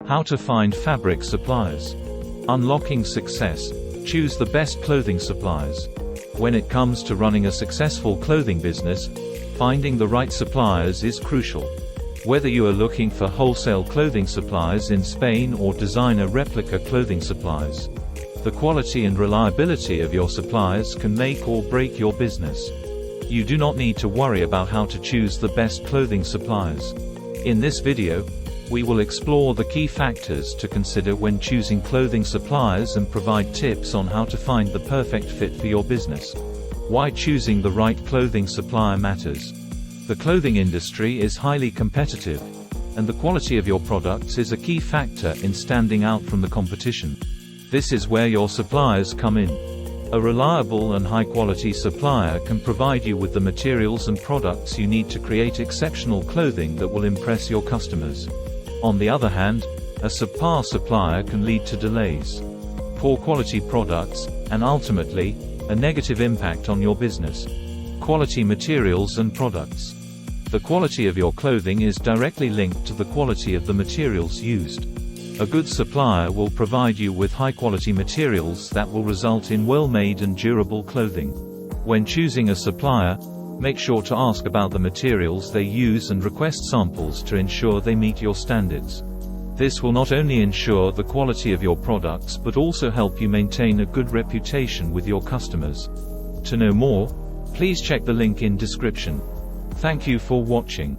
How to find fabric suppliers. Unlocking success. Choose the best clothing suppliers. When it comes to running a successful clothing business, finding the right suppliers is crucial. Whether you are looking for wholesale clothing suppliers in Spain or designer replica clothing suppliers, the quality and reliability of your suppliers can make or break your business. You do not need to worry about how to choose the best clothing suppliers. In this video, we will explore the key factors to consider when choosing clothing suppliers and provide tips on how to find the perfect fit for your business. Why choosing the right clothing supplier matters. The clothing industry is highly competitive, and the quality of your products is a key factor in standing out from the competition. This is where your suppliers come in. A reliable and high-quality supplier can provide you with the materials and products you need to create exceptional clothing that will impress your customers. On the other hand, a subpar supplier can lead to delays, poor quality products, and ultimately, a negative impact on your business. Quality materials and products. The quality of your clothing is directly linked to the quality of the materials used. A good supplier will provide you with high-quality materials that will result in well-made and durable clothing. When choosing a supplier, make sure to ask about the materials they use and request samples to ensure they meet your standards. This will not only ensure the quality of your products but also help you maintain a good reputation with your customers. To know more, please check the link in description. Thank you for watching.